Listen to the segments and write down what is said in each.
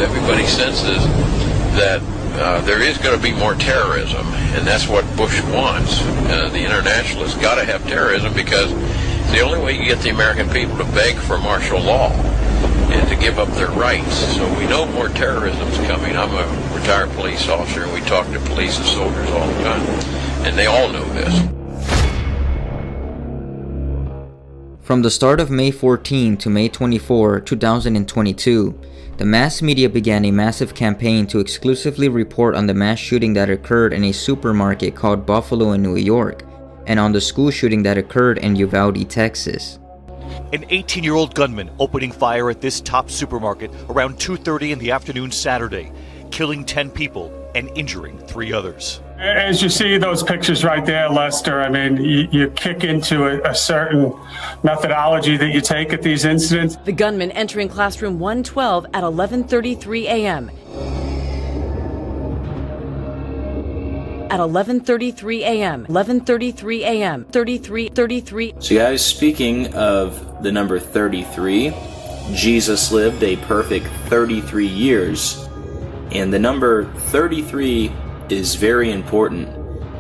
Everybody senses that there is going to be more terrorism, and that's what Bush wants. The internationalists got to have terrorism because it's the only way you get the American people to beg for martial law and to give up their rights. So we know more terrorism's coming. I'm a retired police officer, and we talk to police and soldiers all the time, and they all know this. From the start of May 14 to May 24, 2022, the mass media began a massive campaign to exclusively report on the mass shooting that occurred in a supermarket called Buffalo in New York, and on the school shooting that occurred in Uvalde, Texas. An 18-year-old gunman opening fire at this top supermarket around 2:30 in the afternoon Saturday, killing 10 people and injuring 3 others. As you see those pictures right there, Lester, I mean, you kick into a certain methodology that you take at these incidents. The gunman entering classroom 112 at 11:33 a.m. At 11:33 a.m. 11:33 a.m. 33. So guys, speaking of the number 33, Jesus lived a perfect 33 years. And the number 33 is very important.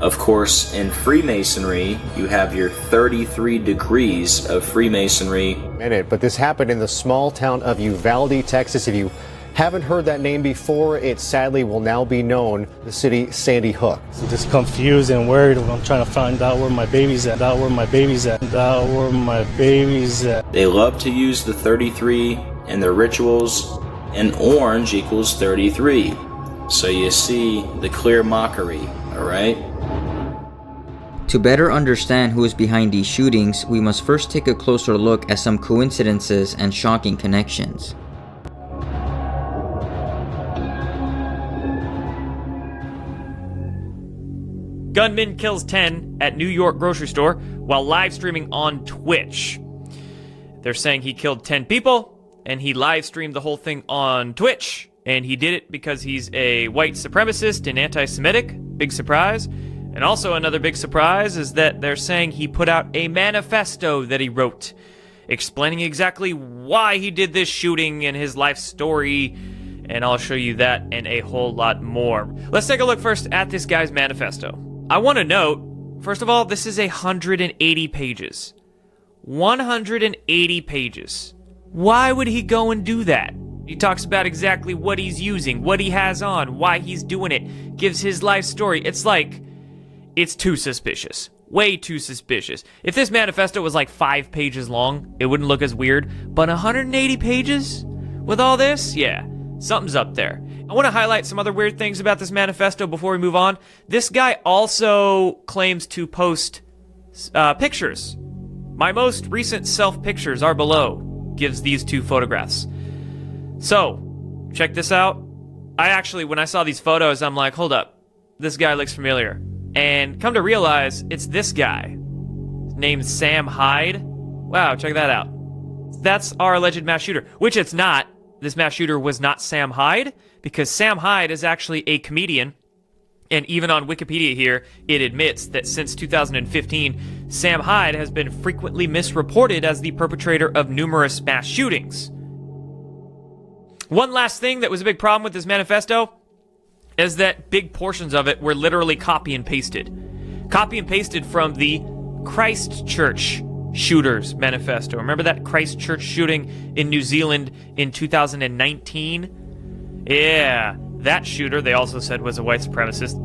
Of course, in Freemasonry, you have your 33 degrees of Freemasonry. But this happened in the small town of Uvalde, Texas. If you haven't heard that name before, it sadly will now be known, the city Sandy Hook. I'm just confused and worried. I'm trying to find out where my baby's at, They love to use the 33 in their rituals, and orange equals 33. So you see the clear mockery, alright? To better understand who is behind these shootings, we must first take a closer look at some coincidences and shocking connections. Gunman kills 10 at New York grocery store while live streaming on Twitch. They're saying he killed 10 people, and he live streamed the whole thing on Twitch. And he did it because he's a white supremacist and anti-Semitic. Big surprise. And also another big surprise is that they're saying he put out a manifesto that he wrote, explaining exactly why he did this shooting and his life story. And I'll show you that and a whole lot more. Let's take a look first at this guy's manifesto. I want to note, first of all, this is 180 pages. 180 pages. Why would he go and do that? He talks about exactly what he's using, what he has on, why he's doing it, gives his life story. It's like, it's too suspicious. Way too suspicious. If this manifesto was like 5 pages long, it wouldn't look as weird. But 180 pages? With all this? Yeah, something's up there. I want to highlight some other weird things about this manifesto before we move on. This guy also claims to post pictures. My most recent self-pictures are below. Gives these 2 photographs. So, check this out. When I saw these photos, I'm like, hold up. This guy looks familiar. And come to realize, it's this guy. His name's Sam Hyde. Wow, check that out. That's our alleged mass shooter. Which it's not. This mass shooter was not Sam Hyde, because Sam Hyde is actually a comedian. And even on Wikipedia here, it admits that since 2015, Sam Hyde has been frequently misreported as the perpetrator of numerous mass shootings. One last thing that was a big problem with this manifesto is that big portions of it were literally copy and pasted. Copy and pasted from the Christchurch shooters manifesto. Remember that Christchurch shooting in New Zealand in 2019? Yeah, that shooter, they also said, was a white supremacist.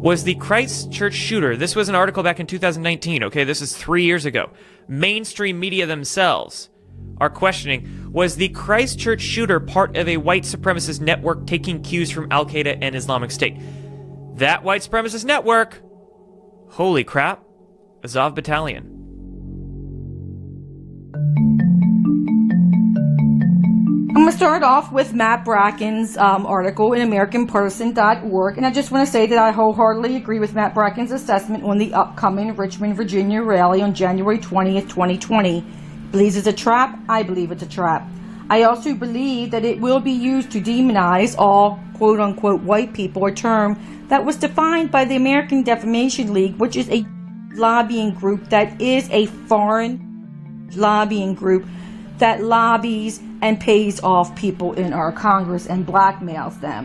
Was the Christchurch shooter. This was an article back in 2019, okay? This is 3 years ago. Mainstream media themselves are questioning, was the Christchurch shooter part of a white supremacist network taking cues from Al-Qaeda and Islamic State? That white supremacist network, holy crap, Azov Battalion. I'm going to start off with Matt Bracken's article in AmericanPartisan.org, and I just want to say that I wholeheartedly agree with Matt Bracken's assessment on the upcoming Richmond, Virginia rally on January 20th, 2020. Believes it's a trap? I believe it's a trap. I also believe that it will be used to demonize all quote-unquote white people, a term that was defined by the American Defamation League, which is a lobbying group that is a foreign lobbying group that lobbies and pays off people in our Congress and blackmails them.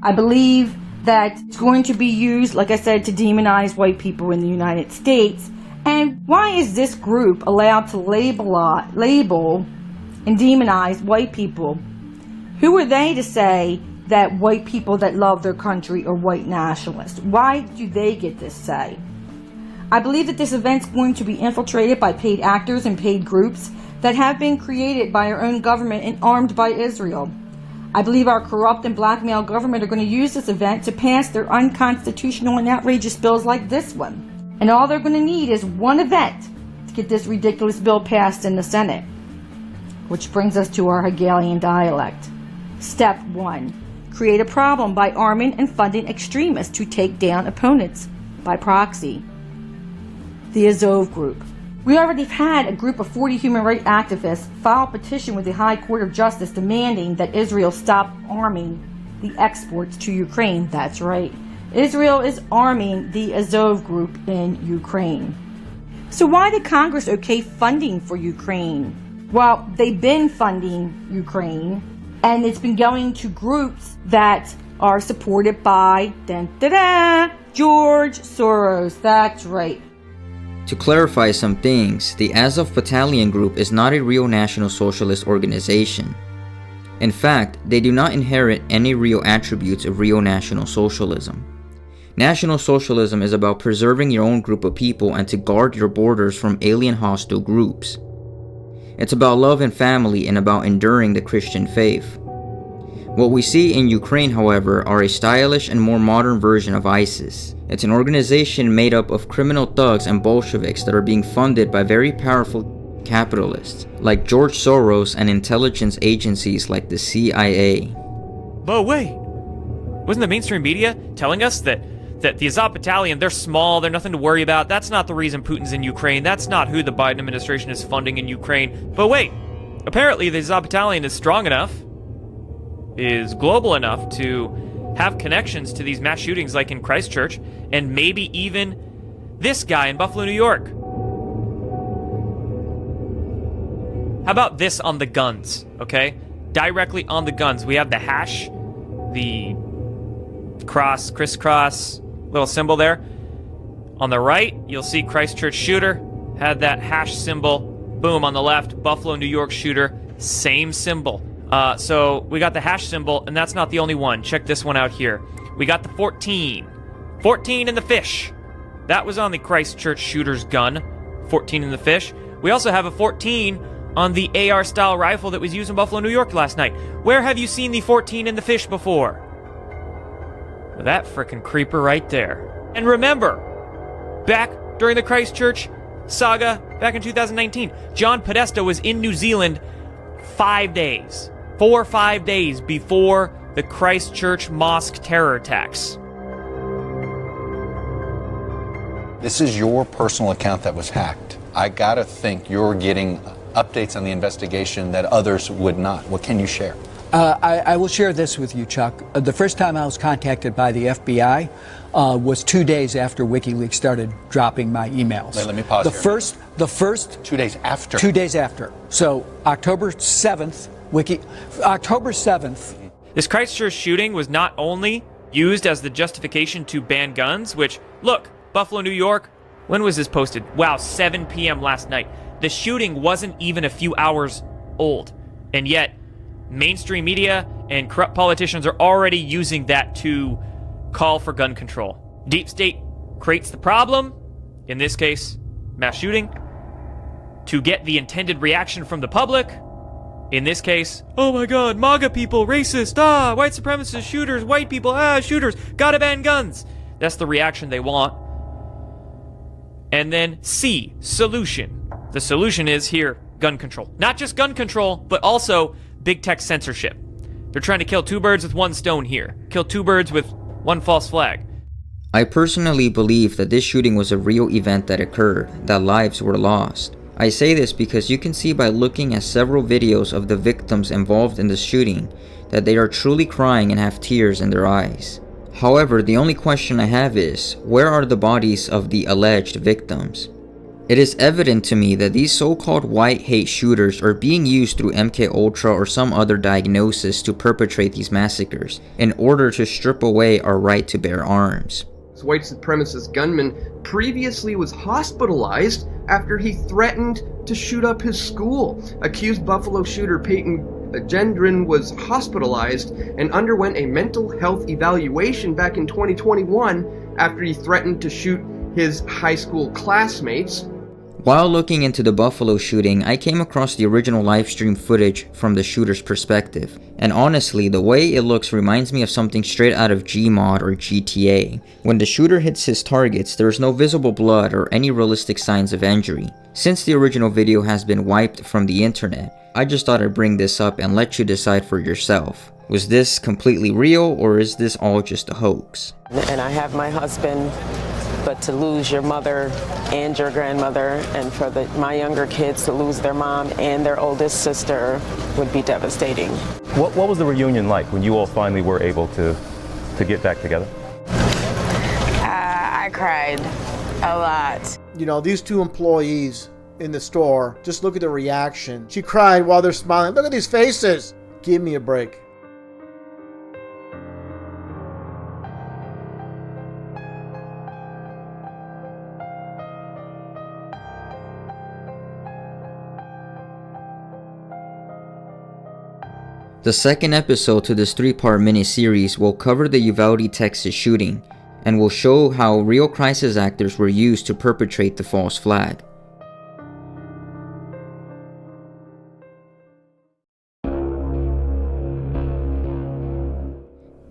I believe that it's going to be used, like I said, to demonize white people in the United States. And why is this group allowed to label and demonize white people? Who are they to say that white people that love their country are white nationalists? Why do they get this say? I believe that this event's going to be infiltrated by paid actors and paid groups that have been created by our own government and armed by Israel. I believe our corrupt and blackmail government are going to use this event to pass their unconstitutional and outrageous bills like this one. And all they're going to need is one event to get this ridiculous bill passed in the Senate. Which brings us to our Hegelian dialect. Step 1. Create a problem by arming and funding extremists to take down opponents by proxy. The Azov Group. We already had a group of 40 human rights activists file a petition with the High Court of Justice demanding that Israel stop arming the exports to Ukraine. That's right. Israel is arming the Azov Group in Ukraine. So why did Congress okay funding for Ukraine? Well, they've been funding Ukraine, and it's been going to groups that are supported by George Soros. That's right. To clarify some things, the Azov Battalion Group is not a real National Socialist organization. In fact, they do not inherit any real attributes of real National Socialism. National Socialism is about preserving your own group of people and to guard your borders from alien hostile groups. It's about love and family and about enduring the Christian faith. What we see in Ukraine, however, are a stylish and more modern version of ISIS. It's an organization made up of criminal thugs and Bolsheviks that are being funded by very powerful capitalists, like George Soros, and intelligence agencies like the CIA. But wait, wasn't the mainstream media telling us that the Azov Battalion, they're small, they're nothing to worry about, that's not the reason Putin's in Ukraine, that's not who the Biden administration is funding in Ukraine. But wait, apparently the Azov Battalion is strong enough, is global enough to have connections to these mass shootings like in Christchurch, and maybe even this guy in Buffalo, New York. How about this on the guns, okay? Directly on the guns. We have the hash, the cross, crisscross little symbol there. On the right, you'll see Christchurch shooter, had that hash symbol. Boom, on the left, Buffalo, New York shooter, same symbol. So we got the hash symbol, and that's not the only one. Check this one out here. We got the 14. 14 in the fish. That was on the Christchurch shooter's gun. 14 in the fish. We also have a 14 on the AR-style rifle that was used in Buffalo, New York last night. Where have you seen the 14 in the fish before? Well, that frickin' creeper right there. And remember, back during the Christchurch saga, back in 2019, John Podesta was in New Zealand 5 days. 4 or 5 days before the Christchurch mosque terror attacks. This is your personal account that was hacked. I gotta think you're getting updates on the investigation that others would not. What can you share? I will share this with you, Chuck. The first time I was contacted by the FBI was 2 days after WikiLeaks started dropping my emails. Let me pause here. The first 2 days after. 2 days after. So October 7th, October 7th. This Christchurch shooting was not only used as the justification to ban guns, which, look, Buffalo, New York, when was this posted? Wow, 7 p.m. last night. The shooting wasn't even a few hours old. And yet, mainstream media and corrupt politicians are already using that to call for gun control. Deep state creates the problem, in this case, mass shooting, to get the intended reaction from the public. In this case, oh my god, MAGA people, racist, white supremacists, shooters, white people, shooters, gotta ban guns. That's the reaction they want. And then C, solution. The solution is here, gun control. Not just gun control, but also big tech censorship. They're trying to kill two birds with one stone here. Kill two birds with one false flag. I personally believe that this shooting was a real event that occurred, that lives were lost. I say this because you can see by looking at several videos of the victims involved in the shooting that they are truly crying and have tears in their eyes. However, the only question I have is, where are the bodies of the alleged victims? It is evident to me that these so-called white hate shooters are being used through MKUltra or some other diagnosis to perpetrate these massacres in order to strip away our right to bear arms. This white supremacist gunman previously was hospitalized after he threatened to shoot up his school. Accused Buffalo shooter Peyton Gendron was hospitalized and underwent a mental health evaluation back in 2021 after he threatened to shoot his high school classmates. While looking into the Buffalo shooting, I came across the original livestream footage from the shooter's perspective, and honestly, the way it looks reminds me of something straight out of Gmod or GTA. When the shooter hits his targets, there is no visible blood or any realistic signs of injury. Since the original video has been wiped from the internet, I just thought I'd bring this up and let you decide for yourself. Was this completely real, or is this all just a hoax? And I have my husband, but to lose your mother and your grandmother, and for my younger kids to lose their mom and their oldest sister would be devastating. What was the reunion like when you all finally were able to get back together? I cried a lot. You know, these two employees in the store, just look at the reaction. She cried while they're smiling. Look at these faces. Give me a break. The second episode to this 3-part mini-series will cover the Uvalde, Texas shooting, and will show how real crisis actors were used to perpetrate the false flag.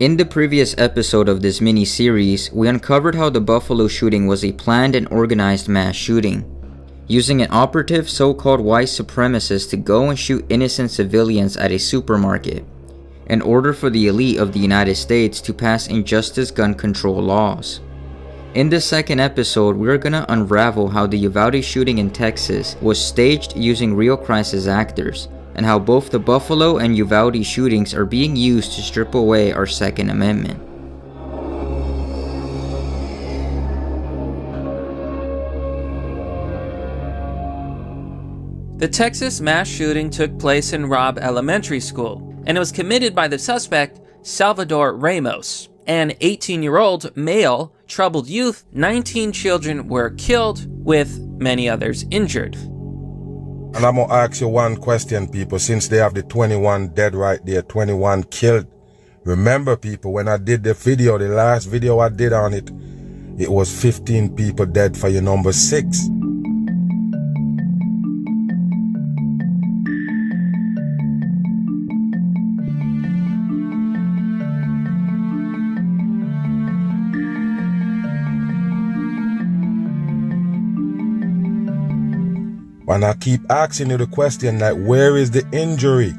In the previous episode of this mini-series, we uncovered how the Buffalo shooting was a planned and organized mass shooting, using an operative so-called white supremacist to go and shoot innocent civilians at a supermarket, in order for the elite of the United States to pass injustice gun control laws. In this second episode, we're gonna unravel how the Uvalde shooting in Texas was staged using real crisis actors, and how both the Buffalo and Uvalde shootings are being used to strip away our Second Amendment. The Texas mass shooting took place in Robb Elementary School, and it was committed by the suspect, Salvador Ramos, an 18-year-old male troubled youth. 19 children were killed, with many others injured. And I'm gonna ask you one question, people, since they have the 21 dead right there, 21 killed. Remember, people, when I did the video, the last video I did on it, it was 15 people dead for your number 6. And I keep asking you the question, like, where is the injury?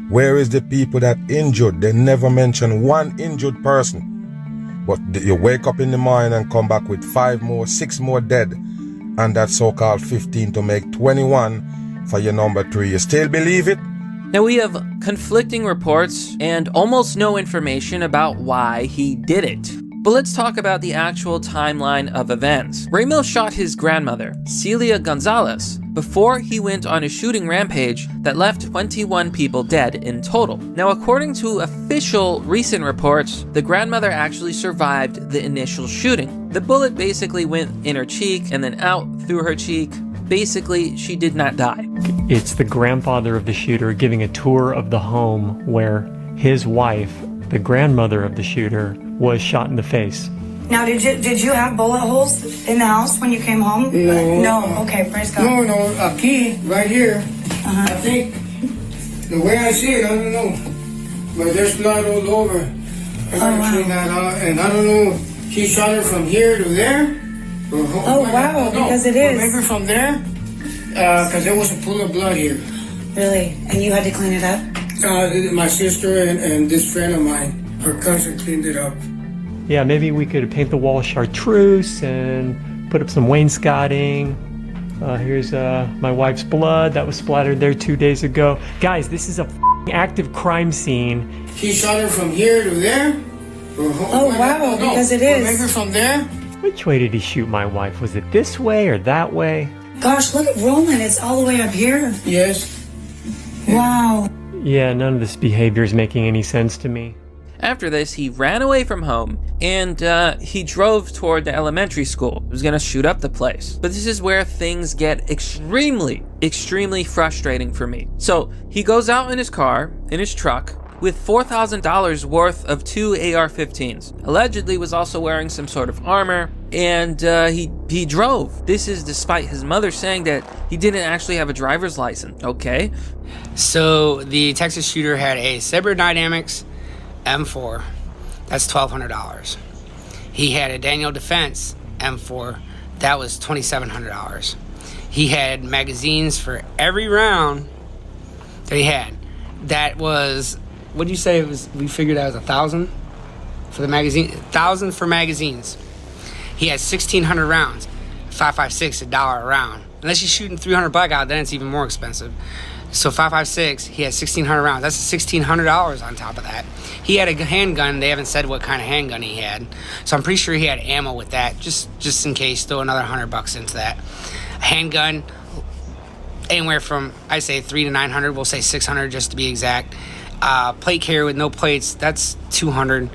Where is the people that injured? They never mention one injured person. But you wake up in the morning and come back with 5 more, 6 more dead, and that so-called 15 to make 21 for your number 3. You still believe it? Now we have conflicting reports and almost no information about why he did it. But let's talk about the actual timeline of events. Ramos shot his grandmother, Celia Gonzalez, before he went on a shooting rampage that left 21 people dead in total. Now, according to official recent reports, the grandmother actually survived the initial shooting. The bullet basically went in her cheek and then out through her cheek. Basically, she did not die. It's the grandfather of the shooter giving a tour of the home where his wife, the grandmother of the shooter, was shot in the face. Now, did you have bullet holes in the house when you came home? No. No. Okay, praise God. No, a key right here. I think the way I see it, I don't know, but there's blood all over. I gotta clean that out, and I don't know. He shot her from here to there. Oh wow, because it is. Maybe from there, because there was a pool of blood here. Really? And you had to clean it up? My sister and this friend of mine, her cousin, cleaned it up. Yeah, maybe we could paint the wall chartreuse and put up some wainscoting. Here's my wife's blood that was splattered there 2 days ago. Guys, this is a active crime scene. He shot her from here to there. Oh wow, because it is. Maybe from there. Which way did he shoot my wife? Was it this way or that way? Gosh, look at Roland. It's all the way up here. Yes. Wow. Yeah, none of this behavior is making any sense to me. After this, he ran away from home and he drove toward the elementary school. He was gonna shoot up the place. But this is where things get extremely frustrating for me. So he goes out in his car, in his truck, with $4,000 worth of 2 AR-15s. Allegedly was also wearing some sort of armor, and he drove. This is despite his mother saying that he didn't actually have a driver's license. Okay. So the Texas shooter had a Cyberdynamics M4. That's $1,200. He had a Daniel Defense M4. That was $2,700. He had magazines for every round that he had. That was, what did you say it was? We figured that was $1,000 for the magazine. $1,000 for magazines. He had 1,600 rounds. 5.56 $1 a round. Unless you're shooting 300 blackout, then it's even more expensive. So 5.56, he had 1,600 rounds. That's $1,600 on top of that. He had a handgun. They haven't said what kind of handgun he had. So I'm pretty sure he had ammo with that, just in case. Throw another $100 into that. handgun, anywhere from, I say 300 to 900. We'll say 600 just to be exact. Plate carrier with no plates, that's 200.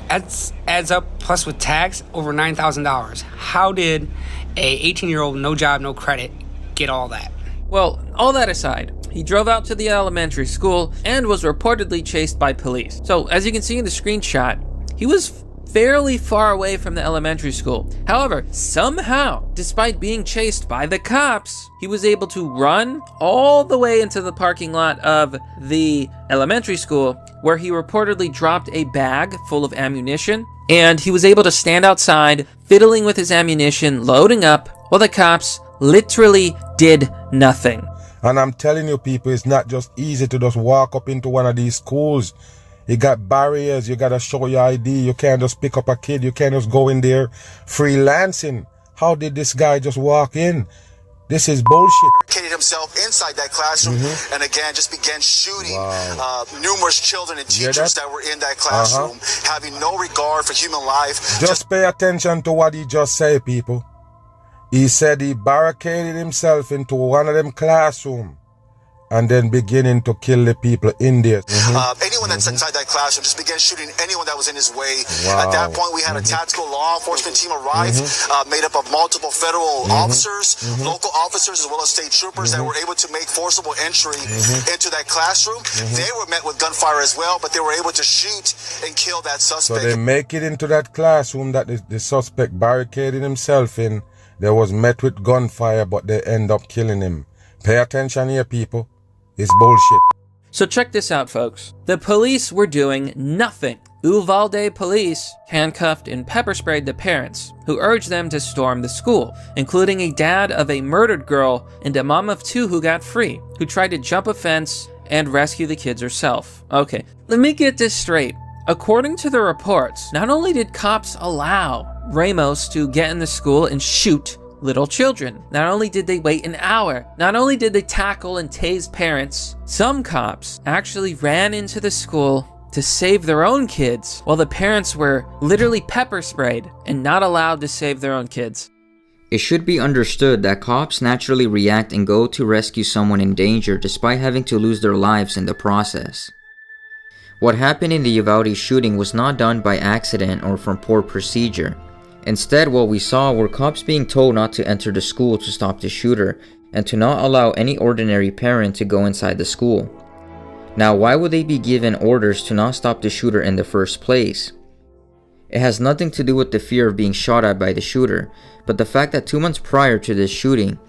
That adds up, plus with tax, over $9,000. How did a 18-year-old, no job, no credit, get all that? Well, all that aside, he drove out to the elementary school and was reportedly chased by police. So, as you can see in the screenshot, he was fairly far away from the elementary school. However, somehow, despite being chased by the cops, he was able to run all the way into the parking lot of the elementary school, where he reportedly dropped a bag full of ammunition, and he was able to stand outside, fiddling with his ammunition, loading up, while the cops literally did nothing. And I'm telling you, people, it's not just easy to just walk up into one of these schools. You got barriers, you gotta show your ID, you can't just pick up a kid, you can't just go in there freelancing. How did this guy just walk in? This is bullshit. Barricaded himself inside that classroom and again just began shooting numerous children and teachers that were in that classroom, having no regard for human life. Just pay attention to what he just said, people. He said he barricaded himself into one of them classrooms and then beginning to kill the people in there. Anyone that's inside that classroom just began shooting anyone that was in his way. At that point, we had a tactical law enforcement team arrive, made up of multiple federal officers, local officers, as well as state troopers that were able to make forcible entry into that classroom. They were met with gunfire as well, but they were able to shoot and kill that suspect. So they make it into that classroom that the suspect barricaded himself in. They was met with gunfire, but they end up killing him. Pay attention here, people. It's bullshit. So check this out, folks. The police were doing nothing. Uvalde police handcuffed and pepper sprayed the parents, who urged them to storm the school, including a dad of a murdered girl and a mom of two who got free, who tried to jump a fence and rescue the kids herself. Okay, let me get this straight. According to the reports, not only did cops allow Ramos to get in the school and shoot little children, not only did they wait an hour, not only did they tackle and tase parents, some cops actually ran into the school to save their own kids, while the parents were literally pepper sprayed and not allowed to save their own kids. It should be understood that cops naturally react and go to rescue someone in danger despite having to lose their lives in the process. What happened in the Uvalde shooting was not done by accident or from poor procedure. Instead, what we saw were cops being told not to enter the school to stop the shooter and to not allow any ordinary parent to go inside the school. Now, why would they be given orders to not stop the shooter in the first place? It has nothing to do with the fear of being shot at by the shooter, but the fact that 2 months prior to this shooting,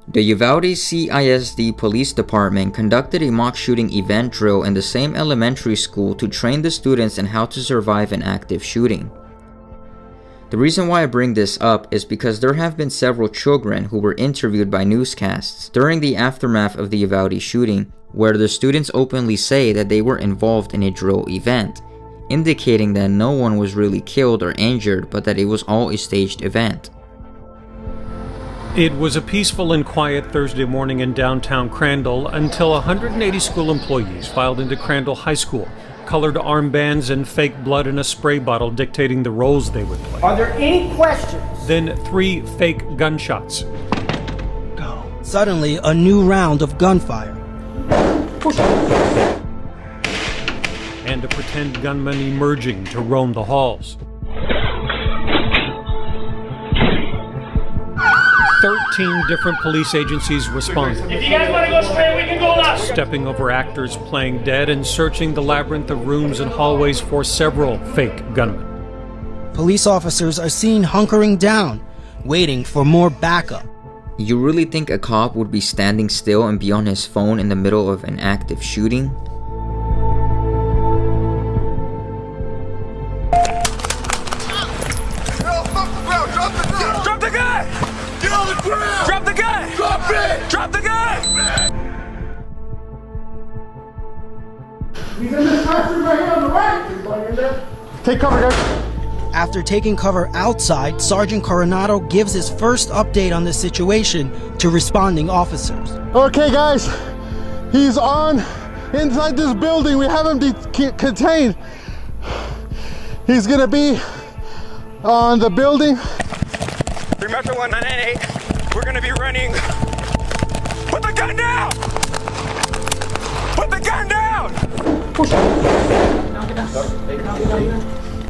the Uvalde CISD Police Department conducted a mock shooting event drill in the same elementary school to train the students in how to survive an active shooting. The reason why I bring this up is because there have been several children who were interviewed by newscasts during the aftermath of the Uvalde shooting, where the students openly say that they were involved in a drill event, indicating that no one was really killed or injured, but that it was all a staged event. It was a peaceful and quiet Thursday morning in downtown Crandall until 180 school employees filed into Crandall High School, colored armbands and fake blood in a spray bottle dictating the roles they would play. Are there any questions? Then 3 fake gunshots. Go. Suddenly, a new round of gunfire. And a pretend gunman emerging to roam the halls. 13 different police agencies responded. If you guys want to go straight, we can go left. Stepping over actors playing dead and searching the labyrinth of rooms and hallways for several fake gunmen. Police officers are seen hunkering down, waiting for more backup. You really think a cop would be standing still and be on his phone in the middle of an active shooting? Drop the gun! Get on the ground! Drop the gun! Drop it! Drop the gun! He's in this classroom right here on the right. Take cover, guys. After taking cover outside, Sergeant Coronado gives his first update on the situation to responding officers. Okay, guys, he's on inside this building. We have him contained. He's gonna be on the building. Remember 198, we're gonna be running. Put the gun down! Put the gun down!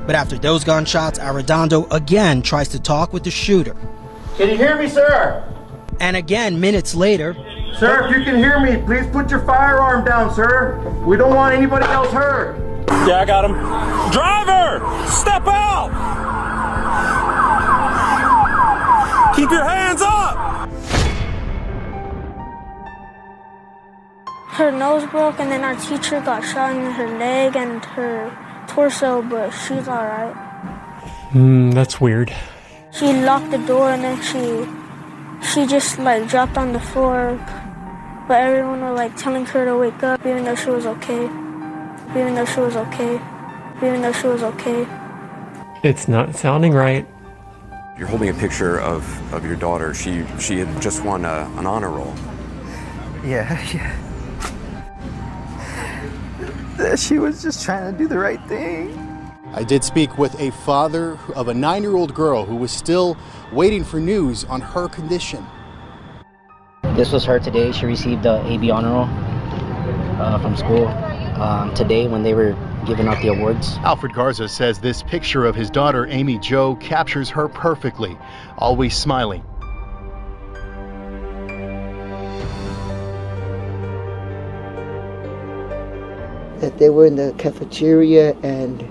But after those gunshots, Arredondo again tries to talk with the shooter. Can you hear me, sir? And again, minutes later, Sir, if you can hear me, please put your firearm down, sir. We don't want anybody else hurt. Yeah, I got him. Driver, step out! Keep your hands up! Her nose broke, and then our teacher got shot in her leg and her torso, but she's alright. That's weird. She locked the door, and then she just like dropped on the floor, but everyone was like telling her to wake up, even though she was okay. Even though she was okay. Even though she was okay. It's not sounding right. You're holding a picture of your daughter. She had just won an honor roll. Yeah. She was just trying to do the right thing. I did speak with a father of a 9-year-old girl who was still waiting for news on her condition. This was her today. She received the AB honor roll from school today when they were giving out the awards. Alfred Garza says this picture of his daughter, Amy Jo, captures her perfectly, always smiling. That they were in the cafeteria, and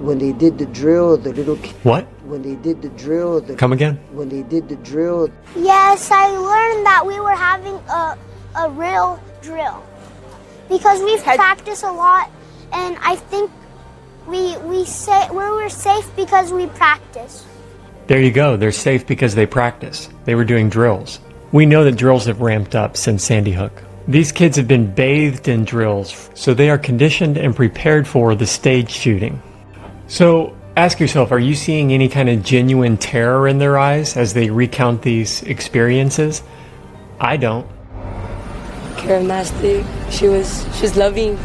when they did the drill, the little What? When they did the drill, Come again? When they did the drill. Yes, I learned that we were having a real drill because we've practiced a lot, and I think we were safe because we practiced. There you go. They're safe because they practice. They were doing drills. We know that drills have ramped up since Sandy Hook. These kids have been bathed in drills, so they are conditioned and prepared for the staged shooting. So ask yourself, are you seeing any kind of genuine terror in their eyes as they recount these experiences? I don't. Charismatic. She was loving.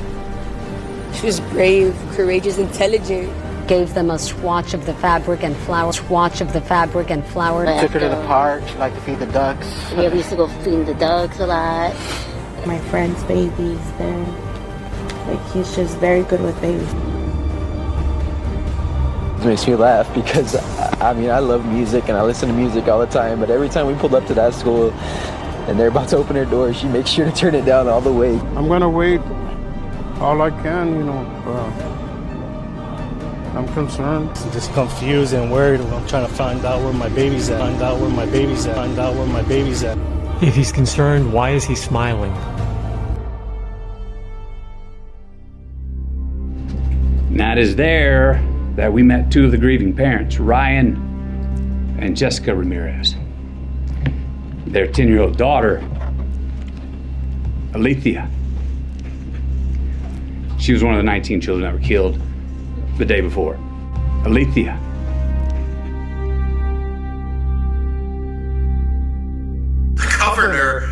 She was brave, courageous, intelligent. Gave them a swatch of the fabric and flour. Swatch of the fabric and flour. Took her to the park. She liked to feed the ducks. Yeah, we used to go feed the ducks a lot. My friend's babies, he's just very good with babies. It makes me laugh because, I love music and I listen to music all the time, but every time we pulled up to that school and they're about to open their door, she makes sure to turn it down all the way. I'm gonna wait all I can, I'm concerned. I'm just confused and worried. I'm trying to find out where my baby's at. Find out where my baby's at. If he's concerned, why is he smiling? And that is there that we met two of the grieving parents, Ryan and Jessica Ramirez. Their 10-year-old daughter, Alethea. She was one of the 19 children that were killed the day before. Alethea. The governor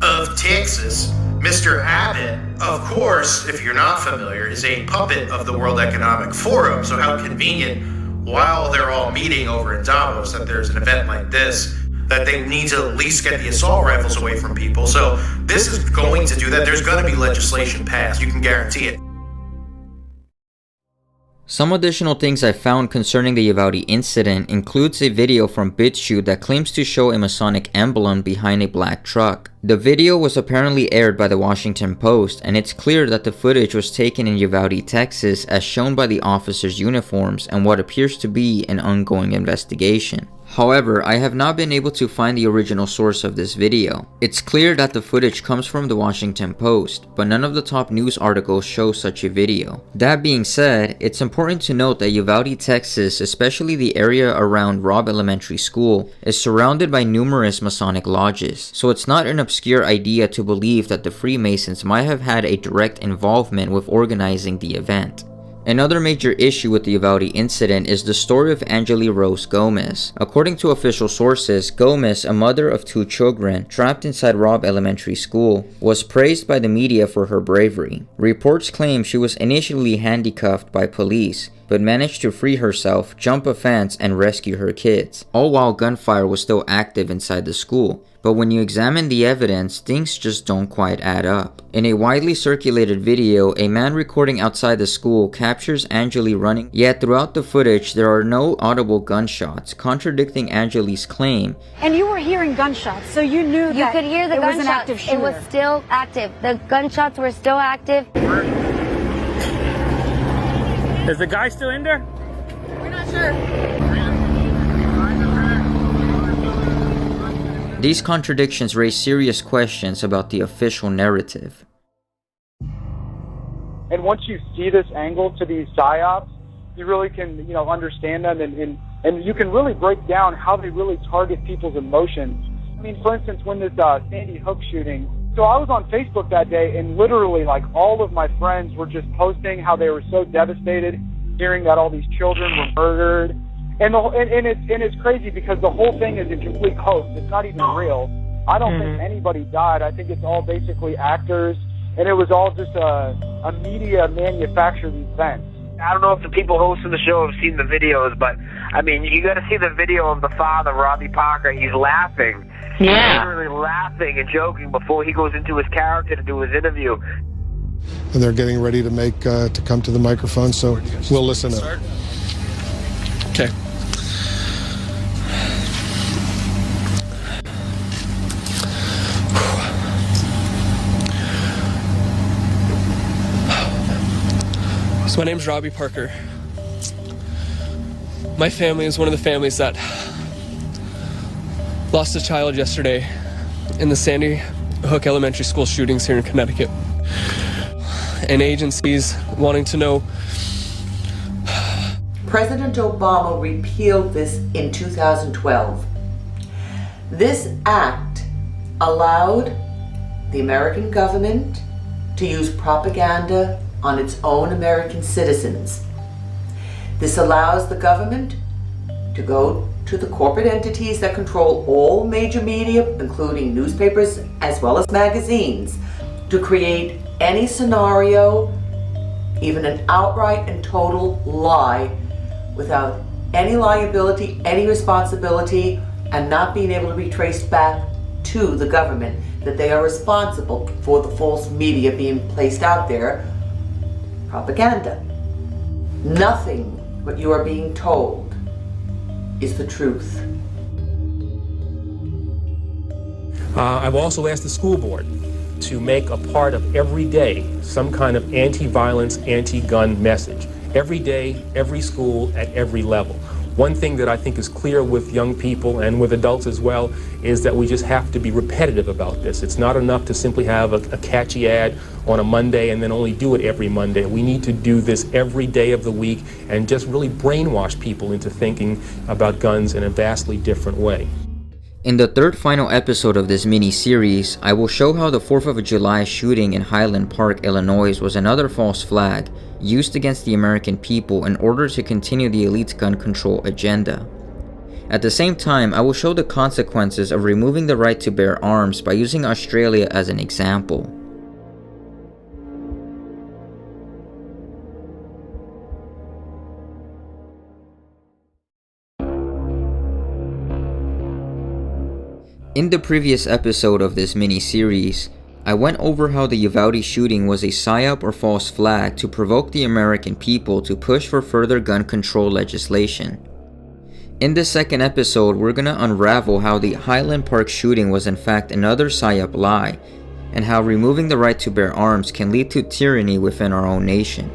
of Texas, Mr. Abbott, of course, if you're not familiar, is a puppet of the World Economic Forum. So how convenient, while they're all meeting over in Davos, that there's an event like this that they need to at least get the assault rifles away from people. So this is going to do that. There's going to be legislation passed. You can guarantee it. Some additional things I found concerning the Uvalde incident includes a video from BitChute that claims to show a Masonic emblem behind a black truck. The video was apparently aired by the Washington Post, and it's clear that the footage was taken in Uvalde, Texas, as shown by the officers' uniforms and what appears to be an ongoing investigation. However, I have not been able to find the original source of this video. It's clear that the footage comes from the Washington Post, but none of the top news articles show such a video. That being said, it's important to note that Uvalde, Texas, especially the area around Robb Elementary School, is surrounded by numerous Masonic lodges, so it's not an obscure idea to believe that the Freemasons might have had a direct involvement with organizing the event. Another major issue with the Uvalde incident is the story of Angeli Rose Gomez. According to official sources, Gomez, a mother of 2 children trapped inside Robb Elementary School, was praised by the media for her bravery. Reports claim she was initially handcuffed by police, but managed to free herself, jump a fence, and rescue her kids, all while gunfire was still active inside the school. But when you examine the evidence, things just don't quite add up. In a widely circulated video, a man recording outside the school captures Angeli running, yet throughout the footage there are no audible gunshots, contradicting Angeli's claim. And you were hearing gunshots, so you knew that you could hear the it was an gunshots. active shooter. It was still active. The gunshots were still active. Is the guy still in there? We're not sure. These contradictions raise serious questions about the official narrative. And once you see this angle to these psyops, you really can, understand them and you can really break down how they really target people's emotions. I mean, for instance, when this Sandy Hook shooting, so I was on Facebook that day and literally like all of my friends were just posting how they were so devastated hearing that all these children were murdered. And it's crazy because the whole thing is a complete hoax. It's not even real. I don't think anybody died. I think it's all basically actors, and it was all just a media manufactured event. I don't know if the people hosting the show have seen the videos, but I mean, you got to see the video of the father, Robbie Parker. He's laughing. Yeah. He's literally laughing and joking before he goes into his character to do his interview. And they're getting ready to to come to the microphone, so we'll listen up. Okay. So my name's Robbie Parker. My family is one of the families that lost a child yesterday in the Sandy Hook Elementary School shootings here in Connecticut. And agencies wanting to know. President Obama repealed this in 2012. This act allowed the American government to use propaganda on its own American citizens. This allows the government to go to the corporate entities that control all major media, including newspapers as well as magazines, to create any scenario, even an outright and total lie, without any liability, any responsibility, and not being able to be traced back to the government, that they are responsible for the false media being placed out there. Propaganda. Nothing what you are being told is the truth. I've also asked the school board to make a part of every day some kind of anti-violence, anti-gun message. Every day, every school, at every level. One thing that I think is clear with young people and with adults as well is that we just have to be repetitive about this. It's not enough to simply have a catchy ad on a Monday and then only do it every Monday. We need to do this every day of the week and just really brainwash people into thinking about guns in a vastly different way. In the third final episode of this mini-series, I will show how the 4th of July shooting in Highland Park, Illinois was another false flag used against the American people in order to continue the elite's gun control agenda. At the same time, I will show the consequences of removing the right to bear arms by using Australia as an example. In the previous episode of this mini-series, I went over how the Uvalde shooting was a psyop or false flag to provoke the American people to push for further gun control legislation. In this second episode, we're gonna unravel how the Highland Park shooting was in fact another psyop lie, and how removing the right to bear arms can lead to tyranny within our own nation.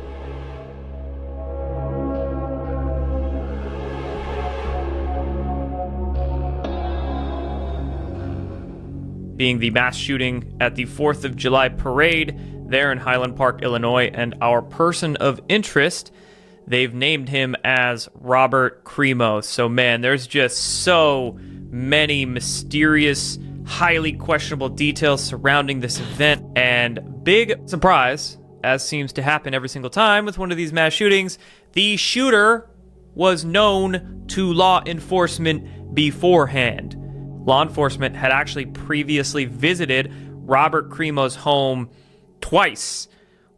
Being the mass shooting at the 4th of July parade there in Highland Park, Illinois, and our person of interest, they've named him as Robert Crimo. So man, there's just so many mysterious, highly questionable details surrounding this event, and big surprise, as seems to happen every single time with one of these mass shootings, the shooter was known to law enforcement beforehand. Law enforcement had actually previously visited Robert Crimo's home twice.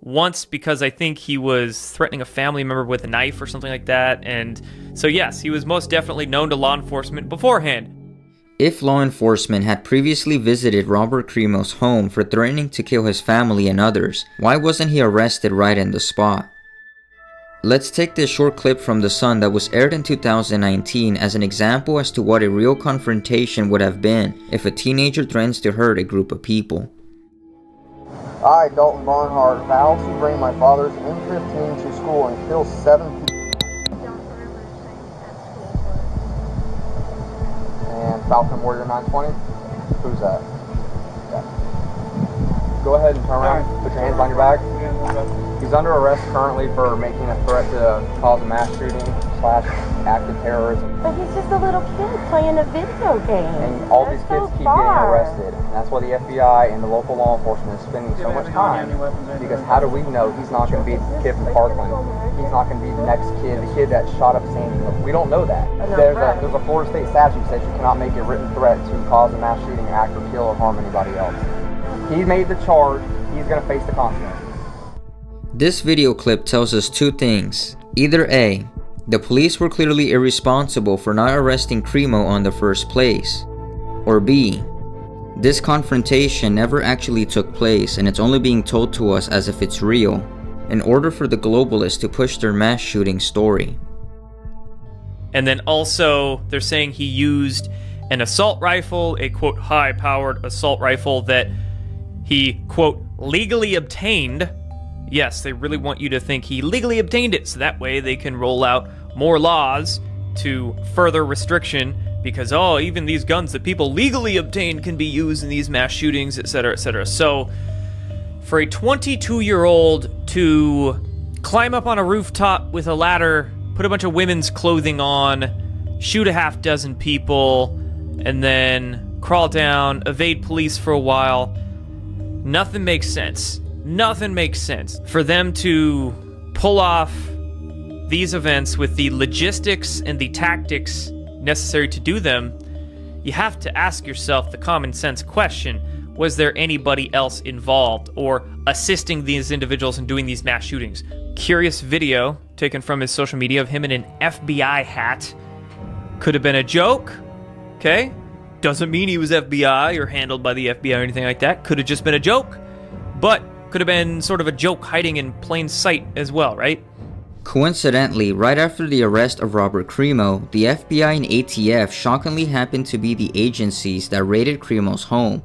Once because I think he was threatening a family member with a knife or something like that. And so yes, he was most definitely known to law enforcement beforehand. If law enforcement had previously visited Robert Crimo's home for threatening to kill his family and others, why wasn't he arrested right in the spot? Let's take this short clip from The Sun that was aired in 2019 as an example as to what a real confrontation would have been if a teenager threatens to hurt a group of people. I, Dalton Barnhart, vow to bring my father's M15 to school and kill 7 people. And Falcon Warrior 920? Who's that? Yeah. Go ahead and turn around. Put your hands behind your back. He's under arrest currently for making a threat to cause a mass shooting / active terrorism. But he's just a little kid playing a video game. And all these kids keep getting arrested. And that's why the FBI and the local law enforcement is spending so much time. Because how do we know he's not going to be the kid from Parkland? He's not going to be the next kid, the kid that shot up Sandy Hook. We don't know that. There's a Florida state statute that says you cannot make a written threat to cause a mass shooting, act, or kill or harm anybody else. He made the charge. He's going to face the consequences. This video clip tells us two things. Either A, the police were clearly irresponsible for not arresting Crimo on the first place, or B, this confrontation never actually took place and it's only being told to us as if it's real, in order for the globalists to push their mass shooting story. And then also, they're saying he used an assault rifle, a quote high-powered assault rifle that he quote legally obtained. Yes, they really want you to think he legally obtained it, so that way they can roll out more laws to further restriction, because, oh, even these guns that people legally obtained can be used in these mass shootings, etc., etc. So, for a 22-year-old to climb up on a rooftop with a ladder, put a bunch of women's clothing on, shoot a half dozen people, and then crawl down, evade police for a while, nothing makes sense. Nothing makes sense. For them to pull off these events with the logistics and the tactics necessary to do them, you have to ask yourself the common sense question, was there anybody else involved or assisting these individuals in doing these mass shootings? Curious video taken from his social media of him in an FBI hat. Could have been a joke, okay? Doesn't mean he was FBI or handled by the FBI or anything like that. Could have just been a joke, but could have been sort of a joke hiding in plain sight as well, right? Coincidentally, right after the arrest of Robert Crimo, the FBI and ATF shockingly happened to be the agencies that raided Crimo's home.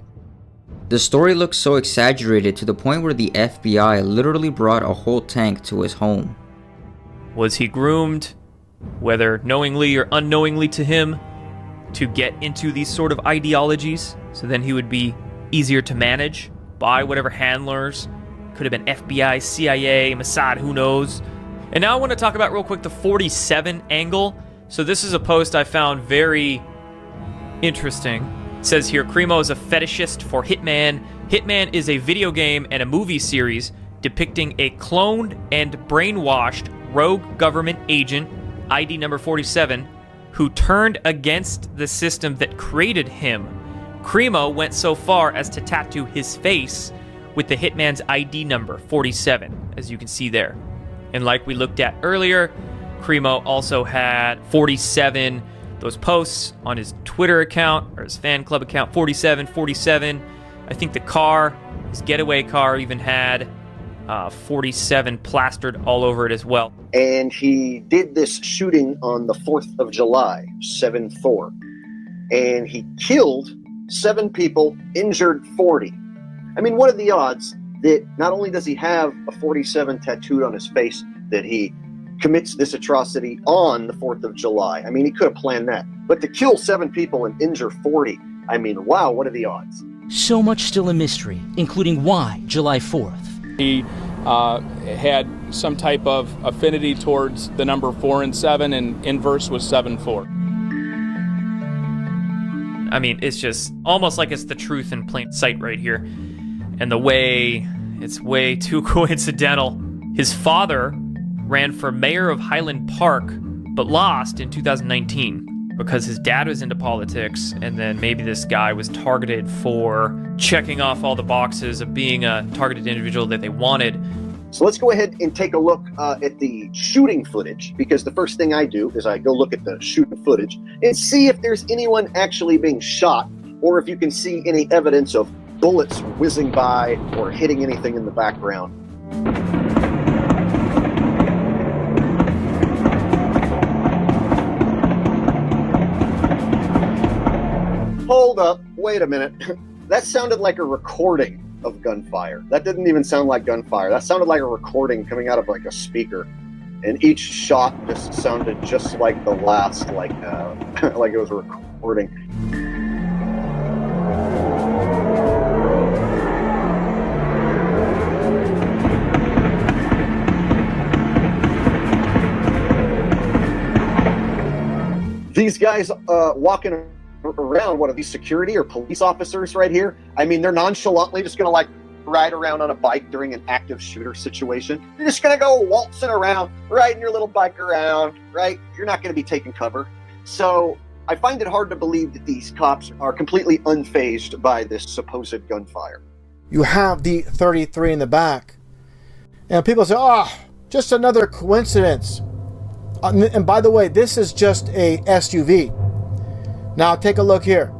The story looks so exaggerated to the point where the FBI literally brought a whole tank to his home. Was he groomed, whether knowingly or unknowingly to him, to get into these sort of ideologies, so then he would be easier to manage by whatever handlers? Could have been FBI, CIA, Mossad, who knows? And now I want to talk about real quick the 47 angle. So this is a post I found very interesting. It says here, Crimo is a fetishist for Hitman. Hitman is a video game and a movie series depicting a cloned and brainwashed rogue government agent, ID number 47, who turned against the system that created him. Crimo went so far as to tattoo his face with the Hitman's ID number, 47, as you can see there. And like we looked at earlier, Crimo also had 47 those posts on his Twitter account or his fan club account, 4747. I think the car, his getaway car, even had 47 plastered all over it as well. And he did this shooting on the 4th of July, 7/4. And he killed 7 people, injured 40. I mean, what are the odds that not only does he have a 47 tattooed on his face, that he commits this atrocity on the 4th of July? I mean, he could have planned that. But to kill 7 people and injure 40, I mean, wow, what are the odds? So much still a mystery, including why July 4th. He had some type of affinity towards the number 4 and 7, and inverse was 7/4. I mean, it's just almost like it's the truth in plain sight right here. And the way, it's way too coincidental. His father ran for mayor of Highland Park, but lost in 2019 because his dad was into politics, and then maybe this guy was targeted for checking off all the boxes of being a targeted individual that they wanted. So let's go ahead and take a look at the shooting footage, because the first thing I do is I go look at the shooting footage and see if there's anyone actually being shot, or if you can see any evidence of bullets whizzing by or hitting anything in the background. Hold up, wait a minute. That sounded like a recording of gunfire. That didn't even sound like gunfire. That sounded like a recording coming out of like a speaker. And each shot just sounded just like the last, like it was a recording. These guys walking around, what are these, security or police officers right here? I mean, they're nonchalantly just gonna like ride around on a bike during an active shooter situation. You're just gonna go waltzing around, riding your little bike around, right? You're not gonna be taking cover. So I find it hard to believe that these cops are completely unfazed by this supposed gunfire. You have the 33 in the back, and people say, oh, just another coincidence. And by the way, this is just a SUV. Now take a look here.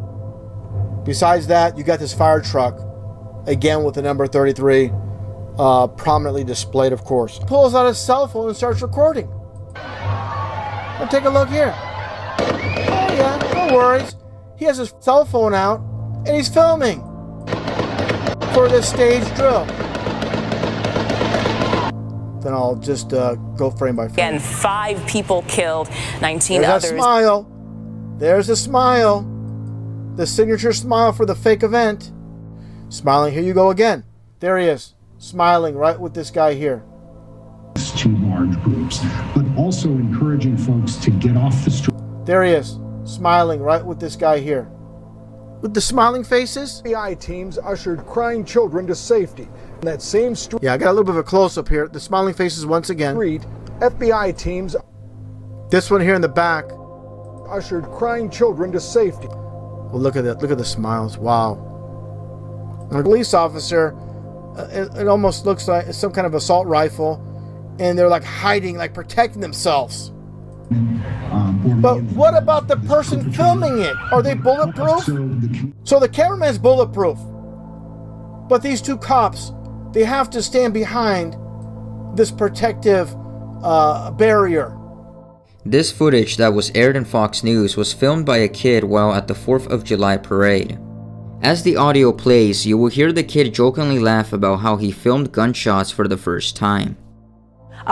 Besides that, you got this fire truck, again with the number 33, prominently displayed, of course. Pulls out his cell phone and starts recording. Now take a look here. Oh yeah, no worries. He has his cell phone out and he's filming for this stage drill. Then I'll just go frame by frame. Again, 5 people killed, 19 There's others. That smile. There's a smile. The signature smile for the fake event. Smiling. Here you go again. There he is. Smiling right with this guy here. To large groups, but also encouraging folks to get off the street. There he is. Smiling right with this guy here. With the smiling faces. FBI teams ushered crying children to safety. In that same street. Yeah, I got a little bit of a close-up here. The smiling faces once again. FBI teams. This one here in the back. Ushered crying children to safety. Well, look at that. Look at the smiles. Wow. And a police officer, it almost looks like some kind of assault rifle, and they're like hiding, like protecting themselves. But what about the person filming it? Are they bulletproof? So the cameraman's bulletproof. But these 2 cops, they have to stand behind this protective barrier. This footage that was aired in Fox News was filmed by a kid while at the 4th of July parade. As the audio plays, you will hear the kid jokingly laugh about how he filmed gunshots for the first time.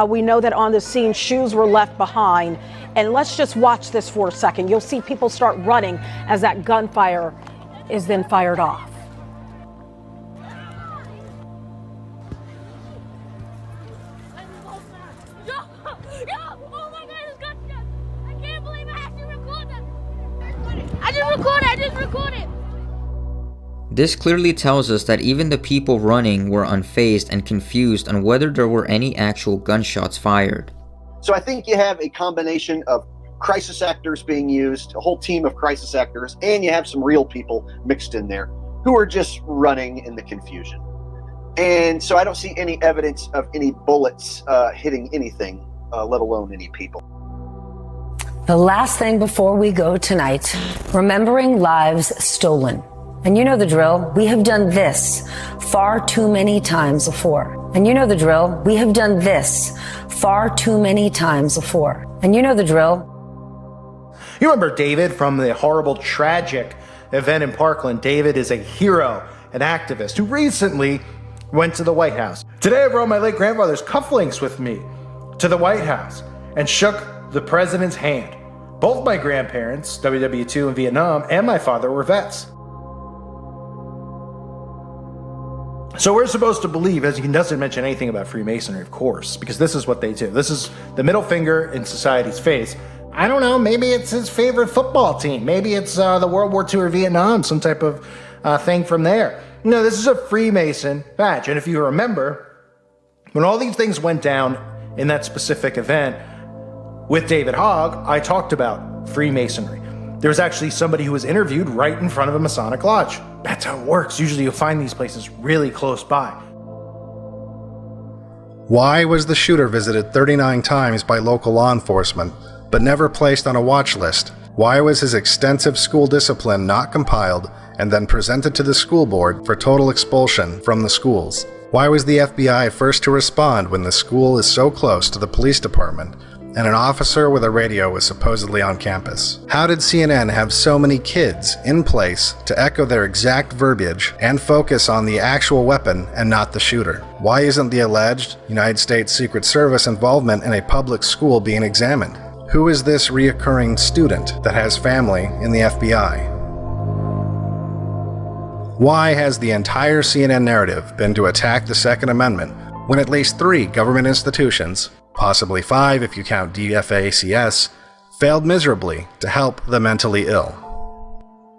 We know that on the scene, shoes were left behind. And let's just watch this for a second. You'll see people start running as that gunfire is then fired off. I just recorded. This clearly tells us that even the people running were unfazed and confused on whether there were any actual gunshots fired. So I think you have a combination of crisis actors being used, a whole team of crisis actors, and you have some real people mixed in there who are just running in the confusion. And so I don't see any evidence of any bullets hitting anything, let alone any people. The last thing before we go tonight, remembering lives stolen. And you know the drill. We have done this far too many times before. And you know the drill. We have done this far too many times before. And you know the drill. You remember David from the horrible, tragic event in Parkland. David is a hero, an activist who recently went to the White House. Today I brought my late grandfather's cufflinks with me to the White House and shook the president's hand. Both my grandparents, WW2 in Vietnam, and my father were vets. So we're supposed to believe, as he doesn't mention anything about Freemasonry, of course, because this is what they do. This is the middle finger in society's face. I don't know, maybe it's his favorite football team. Maybe it's the World War II or Vietnam, some type of thing from there. No, this is a Freemason badge. And if you remember, when all these things went down in that specific event with David Hogg, I talked about Freemasonry. There was actually somebody who was interviewed right in front of a Masonic lodge. That's how it works. Usually you'll find these places really close by. Why was the shooter visited 39 times by local law enforcement, but never placed on a watch list? Why was his extensive school discipline not compiled and then presented to the school board for total expulsion from the schools? Why was the FBI first to respond when the school is so close to the police department and an officer with a radio was supposedly on campus? How did CNN have so many kids in place to echo their exact verbiage and focus on the actual weapon and not the shooter? Why isn't the alleged United States Secret Service involvement in a public school being examined? Who is this reoccurring student that has family in the FBI? Why has the entire CNN narrative been to attack the Second Amendment when at least 3 government institutions, possibly 5 if you count DFACS, failed miserably to help the mentally ill?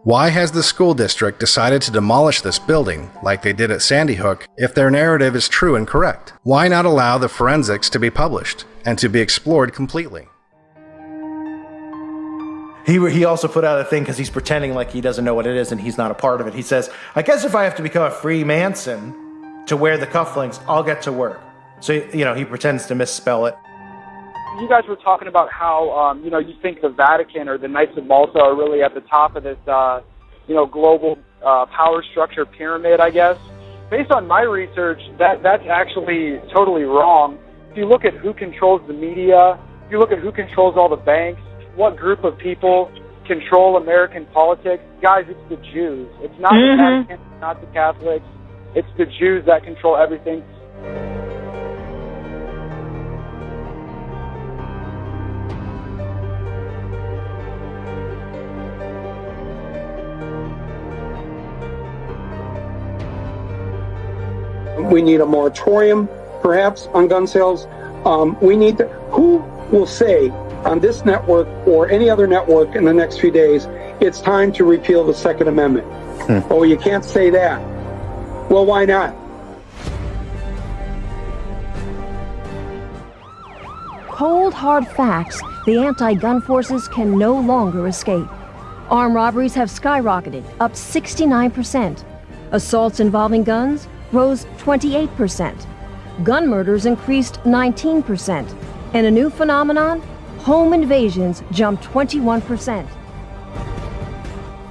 Why has the school district decided to demolish this building like they did at Sandy Hook if their narrative is true and correct? Why not allow the forensics to be published and to be explored completely? He also put out a thing because he's pretending like he doesn't know what it is and he's not a part of it. He says, I guess if I have to become a Freemason to wear the cufflinks, I'll get to work. So, he pretends to misspell it. You guys were talking about how, you think the Vatican or the Knights of Malta are really at the top of this, global power structure pyramid, I guess. Based on my research, that's actually totally wrong. If you look at who controls the media, if you look at who controls all the banks, what group of people control American politics, guys, it's the Jews. It's not the Vatican, it's not the Catholics. It's the Jews that control everything. We need a moratorium, perhaps, on gun sales. We need to, who will say on this network or any other network in the next few days, it's time to repeal the Second Amendment? Oh, you can't say that. Well, why not? Cold, hard facts the anti-gun forces can no longer escape. Armed robberies have skyrocketed, up 69%. Assaults involving guns rose 28%. Gun murders increased 19%. And a new phenomenon, home invasions jumped 21%.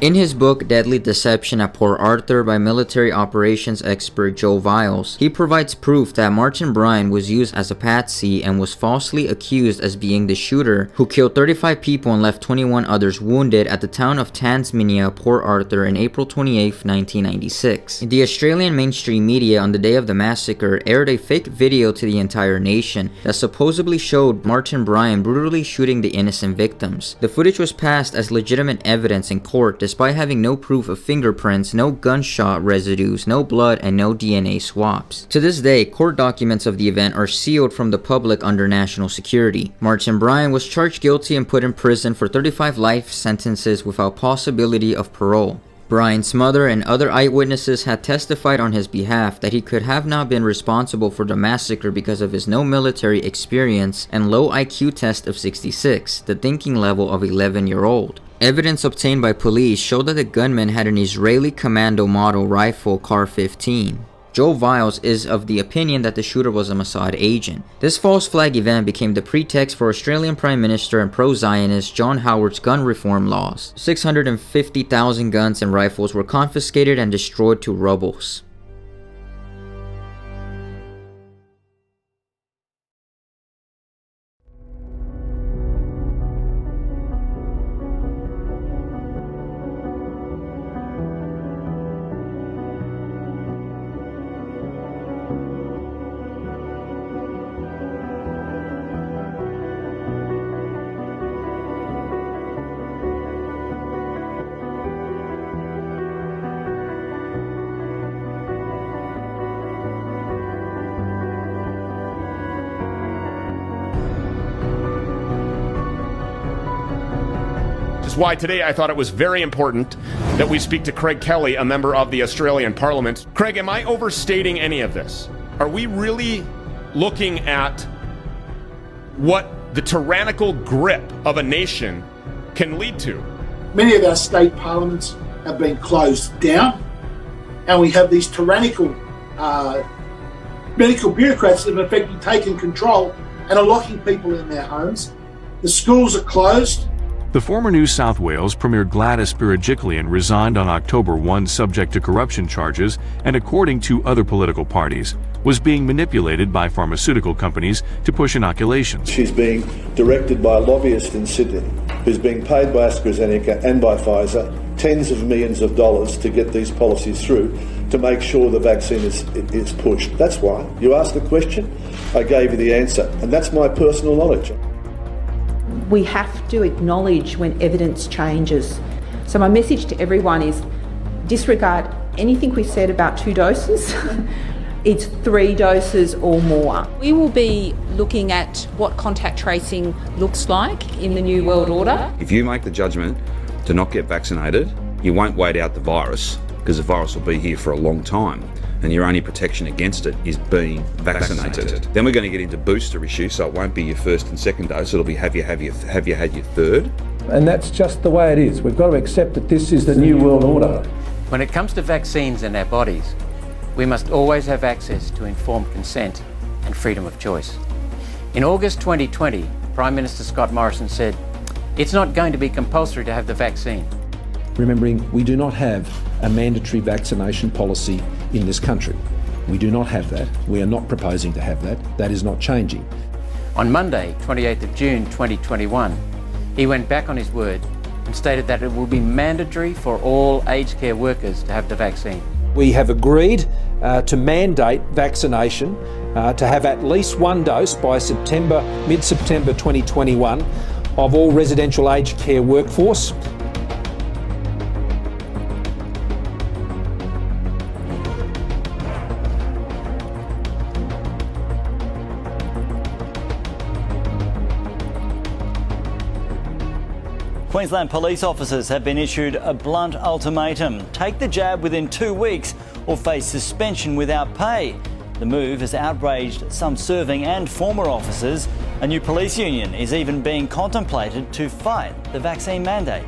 In his book Deadly Deception at Port Arthur by military operations expert Joe Viles, he provides proof that Martin Bryan was used as a patsy and was falsely accused as being the shooter who killed 35 people and left 21 others wounded at the town of Tasmania, Port Arthur in April 28, 1996. The Australian mainstream media on the day of the massacre aired a fake video to the entire nation that supposedly showed Martin Bryan brutally shooting the innocent victims. The footage was passed as legitimate evidence in court despite having no proof of fingerprints, no gunshot residues, no blood, and no DNA swaps. To this day, court documents of the event are sealed from the public under national security. Martin Bryan was charged guilty and put in prison for 35 life sentences without possibility of parole. Bryan's mother and other eyewitnesses had testified on his behalf that he could have not been responsible for the massacre because of his no military experience and low IQ test of 66, the thinking level of 11-year-old. Evidence obtained by police showed that the gunman had an Israeli commando model rifle Kar-15. Joe Viles is of the opinion that the shooter was a Mossad agent. This false flag event became the pretext for Australian Prime Minister and pro-Zionist John Howard's gun reform laws. 650,000 guns and rifles were confiscated and destroyed to rubbles. Why today I thought it was very important that we speak to Craig Kelly, a member of the Australian Parliament. Craig, am I overstating any of this? Are we really looking at what the tyrannical grip of a nation can lead to? Many of our state parliaments have been closed down, and we have these tyrannical medical bureaucrats that have effectively taken control and are locking people in their homes. The schools are closed. The former New South Wales Premier Gladys Berejiklian resigned on October 1 subject to corruption charges and, according to other political parties, was being manipulated by pharmaceutical companies to push inoculations. She's being directed by a lobbyist in Sydney who's being paid by AstraZeneca and by Pfizer tens of millions of dollars to get these policies through to make sure the vaccine is pushed. That's why. You asked the question, I gave you the answer, and that's my personal knowledge. We have to acknowledge when evidence changes. So my message to everyone is disregard anything we said about 2 doses. It's 3 doses or more. We will be looking at what contact tracing looks like in the New World Order. If you make the judgment to not get vaccinated, you won't wait out the virus, because the virus will be here for a long time. And your only protection against it is being vaccinated. Then we're going to get into booster issue, so it won't be your first and second dose, it'll be have you had your third. And that's just the way it is. We've got to accept that this is the new world order. When it comes to vaccines in our bodies, we must always have access to informed consent and freedom of choice. In August 2020, Prime Minister Scott Morrison said, "It's not going to be compulsory to have the vaccine." Remembering, we do not have a mandatory vaccination policy in this country. We do not have that. We are not proposing to have that. That is not changing. On Monday, 28th of June 2021, he went back on his word and stated that it will be mandatory for all aged care workers to have the vaccine. We have agreed to mandate vaccination to have at least 1 dose by mid-September 2021 of all residential aged care workforce. Queensland police officers have been issued a blunt ultimatum. Take the jab within 2 weeks or face suspension without pay. The move has outraged some serving and former officers. A new police union is even being contemplated to fight the vaccine mandate.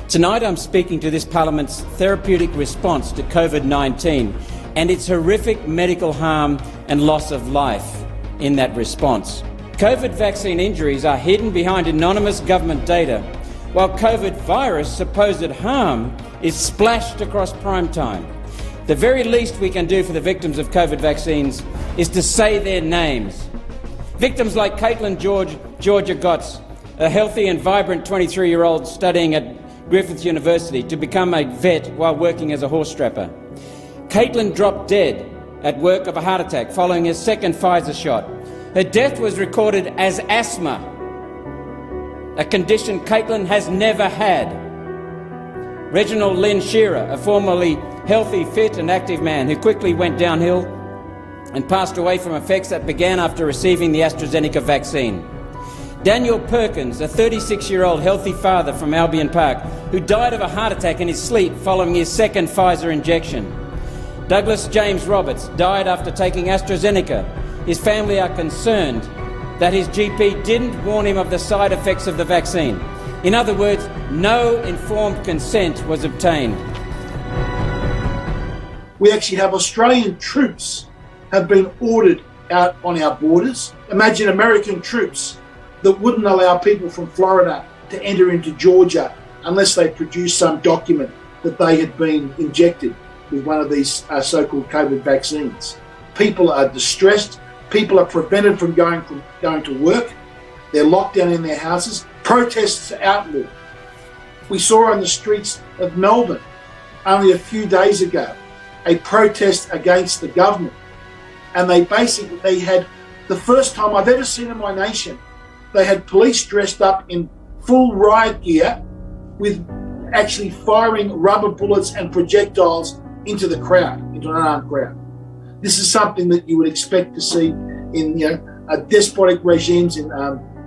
Tonight I'm speaking to this Parliament's therapeutic response to COVID-19 and its horrific medical harm and loss of life in that response. COVID vaccine injuries are hidden behind anonymous government data, while COVID virus supposed harm is splashed across prime time. The very least we can do for the victims of COVID vaccines is to say their names. Victims like Caitlin Georgia Gotts, a healthy and vibrant 23-year-old studying at Griffith University to become a vet while working as a horse strapper. Caitlin dropped dead at work of a heart attack following her second Pfizer shot. Her death was recorded as asthma, a condition Caitlin has never had. Reginald Lynn Shearer, a formerly healthy, fit and active man who quickly went downhill and passed away from effects that began after receiving the AstraZeneca vaccine. Daniel Perkins, a 36-year-old healthy father from Albion Park, who died of a heart attack in his sleep following his second Pfizer injection. Douglas James Roberts died after taking AstraZeneca. His family are concerned that his GP didn't warn him of the side effects of the vaccine. In other words, no informed consent was obtained. We actually have Australian troops have been ordered out on our borders. Imagine American troops that wouldn't allow people from Florida to enter into Georgia unless they produced some document that they had been injected with one of these so-called COVID vaccines. People are distressed. People are prevented from going to work. They're locked down in their houses. Protests are outlawed. We saw on the streets of Melbourne only a few days ago a protest against the government. And they had, the first time I've ever seen in my nation, they had police dressed up in full riot gear with actually firing rubber bullets and projectiles into the crowd, into an unarmed crowd. This is something that you would expect to see in despotic regimes in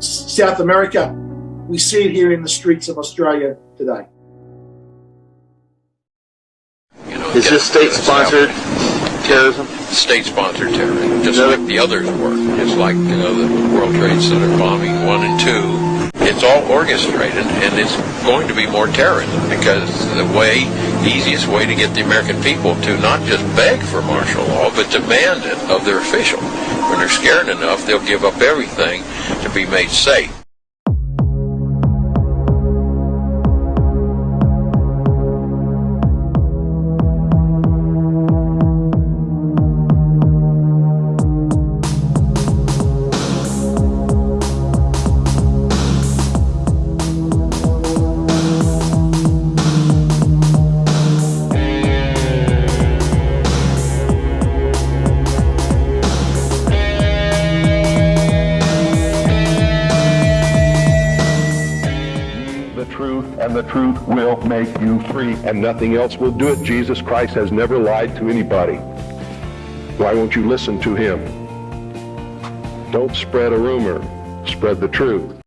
South America. We see it here in the streets of Australia today. Is this state-sponsored terrorism? State-sponsored terrorism, just like the others were. Just like, the World Trade Center bombing 1 and 2. It's all orchestrated, and it's going to be more terrorism because the easiest way to get the American people to not just beg for martial law, but demand it of their official. When they're scared enough, they'll give up everything to be made safe. And the truth will make you free, and nothing else will do it. Jesus Christ has never lied to anybody. Why won't you listen to him? Don't spread a rumor, spread the truth.